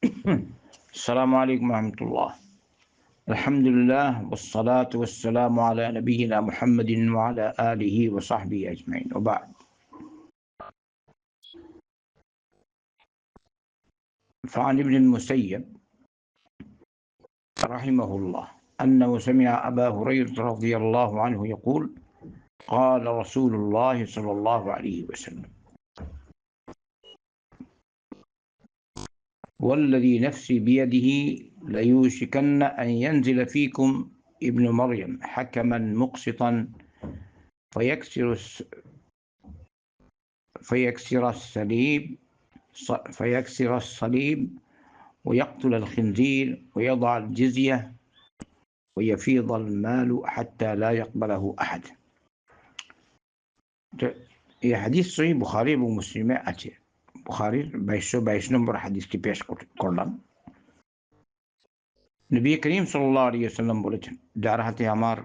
السلام عليكم ورحمة الله. الحمد لله والصلاة والسلام على نبينا محمد وعلى آله وصحبه أجمعين وبعد. فعن ابن المسيب رحمه الله أنه سمع أبا هريرة رضي الله عنه يقول قال رسول الله صلى الله عليه وسلم والذي نفسي بيده ليوشكن أن ينزل فيكم ابن مريم حكما مقسطا فيكسر الصليب ويقتل الخنزير ويضع الجزية ويفيض المال حتى لا يقبله أحد. এই হাদিস সহিহ বুখারী এবং মুসলিমে আছে। বুখারীর 2222 নম্বর হাদিসটি পেশ করলাম। নবী করিম সাল্লাল্লাহু আলাইহি ওয়াসাল্লাম বলেছেন, যার হাতে আমার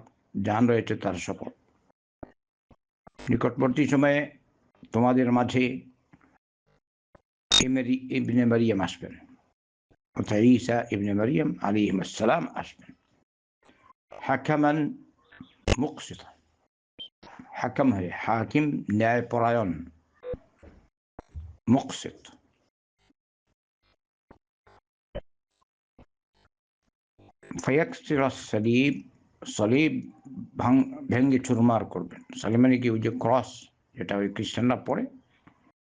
জান রয়েছে তার শপথ, নিকটবর্তী সময়ে তোমাদের মাঝে ইবনে মারিয়াম আসবেন, অর্থাৎ ঈসা ইবনে মারিয়াম আলাইহিস সালাম আসবেন। হাকামান মুকসিতা, হাকাম হয় হাকিম, ন্যায়পরায়ণ, মুকসিত ফায়াকসির সলিব, সলিব ভেঙ্গে চুরমার করবেন। সলিব মানে কি, ওই যে ক্রস যেটা ওই খ্রিস্টানরা পড়ে,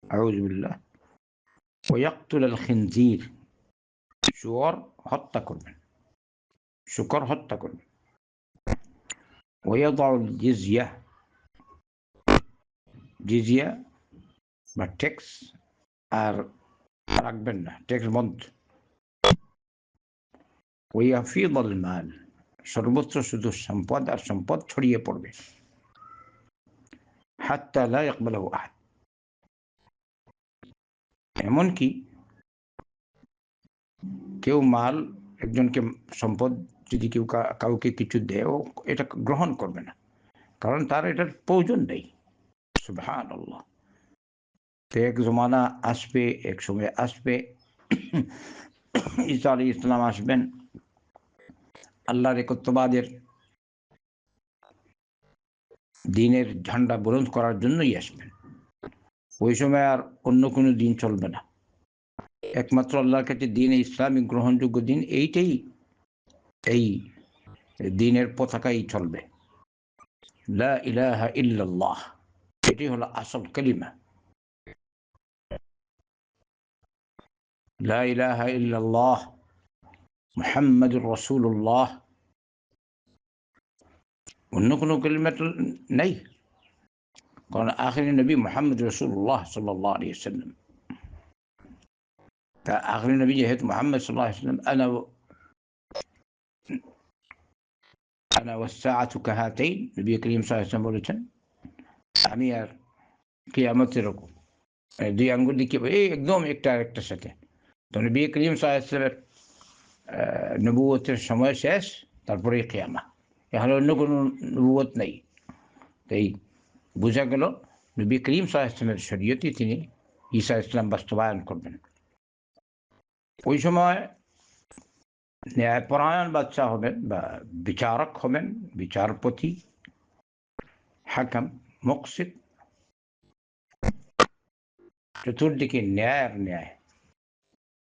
আউযু বিল্লাহ। ওয়াক্তুল আল খিনজির, শুকর হত্যা করবেন, শুকর হত্যা করবেন। ওয়াদাউল জিজিয়া, জিজিয়া বা ট্যাক্স আর রাখবেন না, ট্যাক্স বন্ধ। ওয়াফিদুল মাল, সর্বত্র শুধু সম্পদ আর সম্পদ ছড়িয়ে পড়বে। হাত্তা লা ইয়াকবালহু আহাদ, এমনকি কেউ মাল, একজনকে সম্পদ যদি কেউ কাউকে কিছু দেয়, ও এটা গ্রহণ করবে না, কারণ তার এটার প্রয়োজন নেই। সুবহানাল্লাহ। তো এক জমানা আসবে, এক সময় আসবে, ঈসা আলাইহিস সালাম আসবেন, আল্লাহর একত্ববাদের দিনের ঝান্ডা বুলন্দ করার জন্যই আসবেন। ওই সময় আর অন্য কোনো দিন চলবে না, একমাত্র আল্লাহর কাছে দিন ইসলামিক গ্রহণযোগ্য দিন এইটাই, এই দিনের পতাকাই চলবে। লা ইলাহা ইল্লাল্লাহ, এটি হলো আসল কালিমা। লা ইলাহা ইল্লাল্লাহ মুহাম্মাদুর রাসূলুল্লাহ, অন্য কোনো কালিমা নেই, কারণ আখিরি নবী মুহাম্মদ রাসূলুল্লাহ সাল্লাল্লাহু আলাইহি ওয়াসাল্লাম। তা আখিরি নবী যেহেতু মুহাম্মদ সাল্লাল্লাহু আলাইহি ওয়াসাল্লাম, আনা ওয়াসসাআতু কাহাতাইন, নবী করিম সাল্লাল্লাহু আলাইহি ওয়াসাল্লাম বলেছেন, আমি আর কিয়ামত এরকম, দুই আঙ্গুল দিকে এই একদম একটা আরেকটার সাথে। তো নবী করিম সাল্লাল্লাহু আলাইহি ওয়াসাল্লামের নবুয়তের সময় শেষ, তারপরে কিয়ামত, এখানে অন্য কোনো নবুয়ত নেই। তাই বোঝা গেল নবী করিম সাল্লাল্লাহু আলাইহি ওয়াসাল্লামের শরীয়তে তিনি ঈসা ইসলাম বাস্তবায়ন করবেন। ওই সময় ন্যায়পরায়ণ বাদশাহ হবেন বা বিচারক হবেন, বিচারপতি, হাকাম, মুকসিত, চতুর্দিকে ন্যায় আর ন্যায়,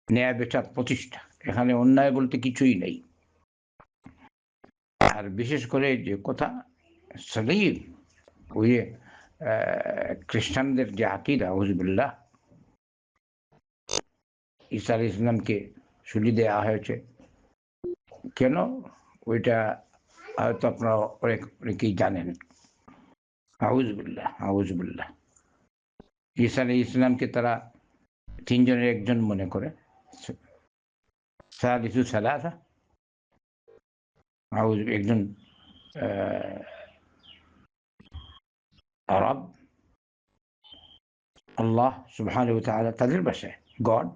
ন্যায় বিচার প্রতিষ্ঠা, এখানে অন্যায় বলতে কিছুই নেই। আর বিশেষ করে যে কথা সলিব, ওই খ্রিস্টানদের যে আকীদা, আউযুবিল্লাহ, ঈসা আলাইহিস সালামকে সুলি দেওয়া হয়েছে কেন, ওইটা হয়তো আপনারা অনেকেই জানেন। আউযুবিল্লাহ, আউযুবিল্লাহ। ঈসা আলাইহিস সালামকে তারা তিনজনের একজন মনে করে, সালিসু সালাসা, একজন রব, আল্লাহ সুবহানাহু ওয়া তাআলা তাদের ভাষায় গড,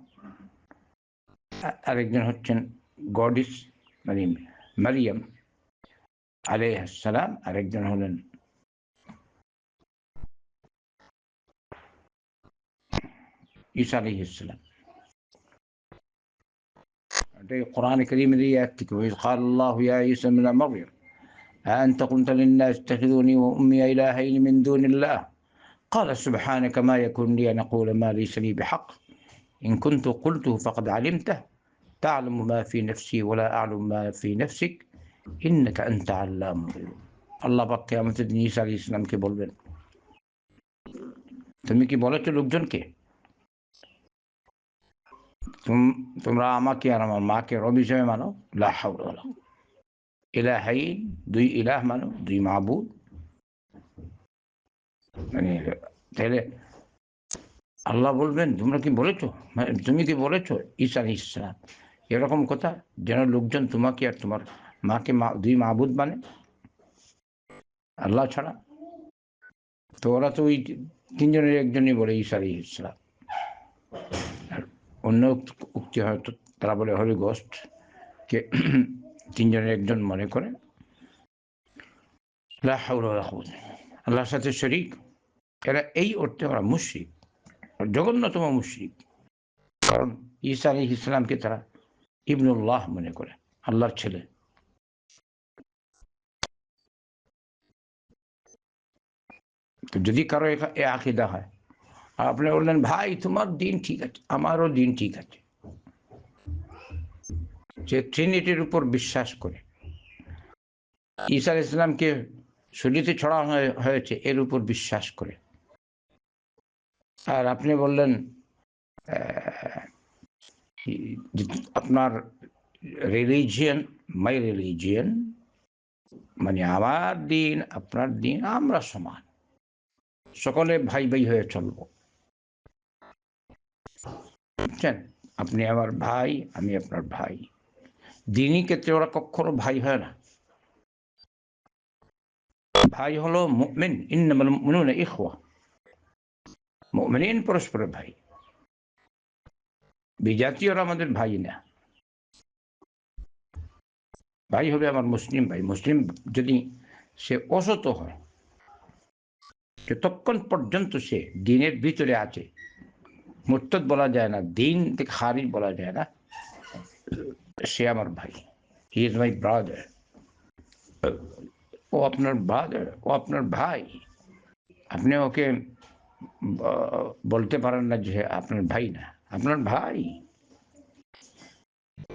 আরেকজন হচ্ছেন গডিস মানে মারিয়াম আলাইহিস সালাম, আরেকজন হলেন ঈসা আলাইহিস সালাম। القرآن الكريم يأتيك وإذ قال الله يا عيسى ابن مريم أأنت قلت للناس اتخذوني وأمي إلهين من دون الله قال سبحانك ما يكون لي أن أقول ما ليس لي بحق إن كنت قلته فقد علمته تعلم ما في نفسي ولا أعلم ما في نفسك إنك أنت علام الغيوب আল্লাহ পাক কিয়ামতের দিন ঈসা আলাইহিস সালামকে বলবেন, তুমি কি বলেছো লোকজনকে তোমরা আমাকে আর আমার মাকে রব হিসেবে মানো? লা হাওলা ওয়ালা ইলাহাইন, দুই ইলাহ মানো, দুই মাবুদ। মানে তাহলে আল্লাহ বলবেন তোমরা কি বলেছো, তুমি কি বলেছো ঈসা আলাইহিস সালাম এরকম কথা, যেন লোকজন তোমাকে আর তোমার মাকে দুই মাবুদ মানে আল্লাহ ছাড়া? তো ওরা তো ওই তিনজনের একজনই বলে ঈসা আলাইহিস সালাম। আর অন্য উক্তি হয়তো তারা বলে হলি গোস্ট কে তিনজনের একজন মনে করে। লা হাওলা ওয়ালা কুওয়াতা, আল্লাহর সাথে শরীক, এরা এই অর্থে ওরা মুশরিক, জঘন্যতম মুশরিক। কারণ ঈসা আলাইহিস সালামকে তারা ইবনুল্লাহ মনে করে, আল্লাহর ছেলে। তো যদি কারো এ আকীদা হয়, আর আপনি বললেন ভাই তোমার দিন ঠিক আছে, আমারও দিন ঠিক আছে, যে ট্রিনিটির উপর বিশ্বাস করে, ঈসা আলাইহিস সালামকে শরীয়তে ছড়ানো হয়েছে এর উপর বিশ্বাস করে, আর আপনি বললেন আপনার রিলিজিয়ন মাই রিলিজিয়ন, মানে আমার দিন আপনার দিন, আমরা সমান, সকলে ভাই ভাই হয়ে চলবো। বুঝছেন, আপনি আমার ভাই আমি আপনার ভাই। দিনই ক্ষেত্রে ওরা কখনো ভাই হয় না। ভাই হলো মুমিন, ইন্নামাল মুমিনুনা ইখওয়া, মুমিন পরস্পরের ভাই। বিজাতীয়রা আমাদের ভাই না। ভাই হবে আমার মুসলিম ভাই। মুসলিম যদি সে অসত হয়, যতক্ষণ পর্যন্ত সে দিনের ভিতরে আছে, মুরতাদ বলা যায় না, দিন থেকে খারিজ বলা যায় না, সে আমার ভাই। He is my brother. ও আপনার ব্রাদার, ও আপনার ভাই। আপনি ওকে বলতে পারেন না যে আপনার ভাই না, আপনার ভাই।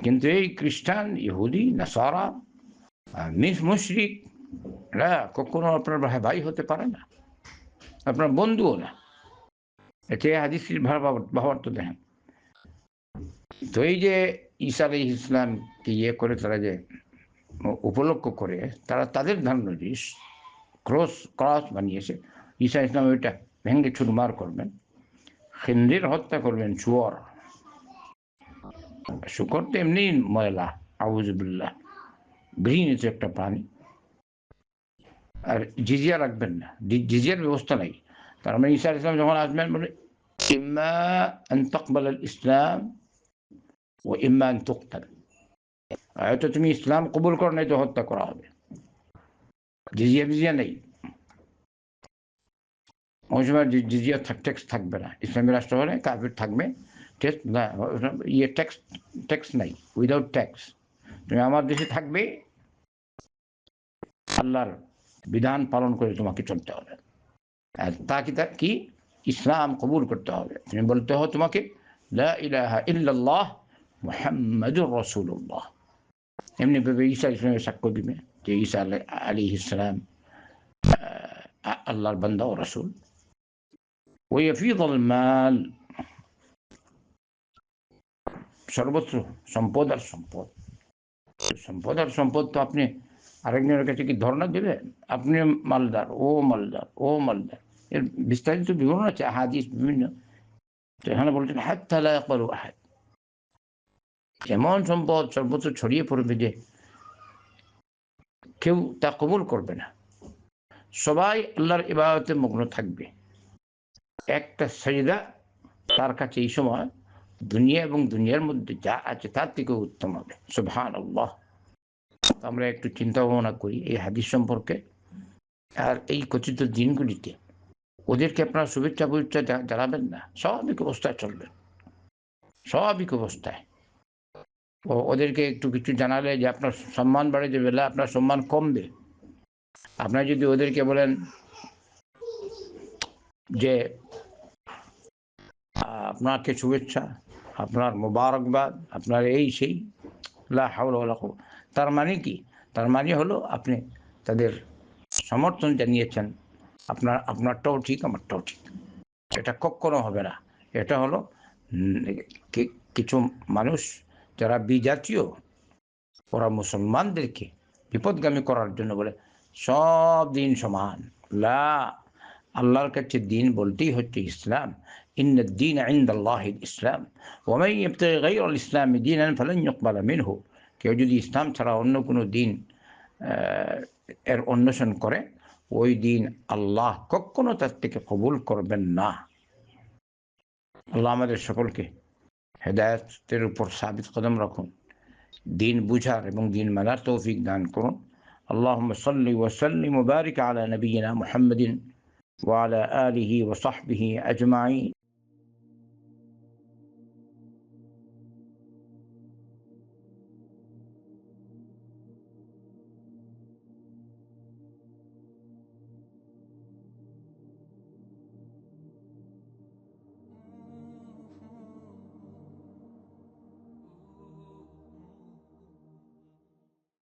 কিন্তু এই খ্রিস্টান, ইহুদি, নাসারা, মুশরিক কখনো আপনার ভাই হতে পারে না, আপনার বন্ধুও না। এতে হাদিসের ভাবার্থ দেখেন। তো এই যে ঈসা আলাইহিস সালামকে ইয়ে করে তারা যে উপলক্ষ করে, তারা তাদের ধারণা ক্রস বানিয়েছে। ঈসা ইসলাম ওইটা ভেঙে চুরমার করবেন, খিনজির হত্যা করবেন, শুয়োর। শুকর তো এমনি ময়লা, আউযুবিল্লাহ, ঘৃণিত একটা প্রাণী। আর জিজিয়া রাখবেন না, জিজিয়ার ব্যবস্থা নাই। তার মানে ঈসা আলাইহিস সালাম যখন আসবেন বলে ইম্মা আন তাকবাল আল ইসলাম ওয়া ইম্মা আন তুকতাল, হয়তো তুমি ইসলাম কবুল করো, নাই তো হত্যা করা হবে। জিজিয়া নেই, ওই সময় জিজিয়া ট্যাক্স থাকবে না। ইসলামী রাষ্ট্র হলে কাফির থাকবে, ট্যাক্স নাই, উইদাউট ট্যাক্স। তুমি আমার দেশে থাকবে, আল্লাহর বিধান পালন করে তোমাকে চলতে হবে। আর তা কি ইসলাম কবুল করতে হবে। তুমি বলতে হবে তোমাকে লা ইলাহা ইল্লাল্লাহ মুহাম্মাদুর রাসূলুল্লাহ। এমনি ভাবে ঈসা ইসলামের সাক্ষ্য দিবে যে ঈসা আলাইহিস সালাম আল্লাহর বান্দা ও রাসূল। ওয়াফিদুল মাল, সর্বত্র সম্পদ আর সম্পদ। সম্পদ আর সম্পদ তো আপনি আরেকজনের কাছে কি ধর্ণা দেবেন? আপনি মালদার, ও মালদার, ও মালদার। এর বিস্তারিত বিবরণ আছে, হাদিস বিভিন্ন। তো এখানে বলছেন হাত্তা লা ইয়াকবালু আহাদ, এমন সম্পদ সর্বত্র ছড়িয়ে পড়বে যে কেউ তা কবুল করবে না। সবাই আল্লাহর ইবাদতে মগ্ন থাকবে। একটা সাজদা তার কাছে এই সময় দুনিয়া এবং দুনিয়ার মধ্যে যা আছে তার থেকে উত্তম হবে। সুবহানাল্লাহ। আমরা একটু চিন্তা ভাবনা করি এই হাদিস সম্পর্কে। আর এই কথিত দিনগুলিতে ওদেরকে আপনারা শুভেচ্ছা জানাবেন না, স্বাভাবিক অবস্থায় চলবেন, স্বাভাবিক অবস্থায়। ওদেরকে একটু কিছু জানালে যে আপনার সম্মান বাড়ে যাবে, না আপনার সম্মান কমবে। আপনার যদি ওদেরকে বলেন যে আপনাকে শুভেচ্ছা, আপনার মোবারকবাদ, আপনার এই সেই, লা হাওলা ওয়ালা কুওয়াতা, তার মানে কি? তার মানে হলো আপনি তাদের সমর্থন জানিয়েছেন, আপনারটাও ঠিক, আমারটাও ঠিক। এটা কখনো হবে না। এটা হলো কিছু মানুষ যারা বিজাতীয়, ওরা মুসলমানদেরকে বিপদগামী করার জন্য বলে সব দিন সমান। লা, আল্লাহর কাছে দিন বলতেই হচ্ছে ইসলাম। ইন্নাদ দীন ইনদাল্লাহিল ইসলাম ওয়া মান ইয়াবতাগি গায়রাল ইসলামি দীনান ফালান ইউকবালা মিনহু। কেউ যদি ইসলাম ছাড়া অন্য কোনো দিন এর অন্বেষণ করে, ওই দিন আল্লাহ কখনো তার থেকে কবুল করবেন না। আল্লাহ আমাদের সকলকে হেদায়েতের উপর সাবিত কদম রাখুন, দিন বুঝার এবং দিন মানার তৌফিক দান করুন। আল্লাহুম্মা সাল্লি ওয়া সাল্লিম ওয়া বারিক আলা নবিয়িনা মুহাম্মাদিন ওয়া আলা আলিহি ওয়া সাহবিহি আজমাইন।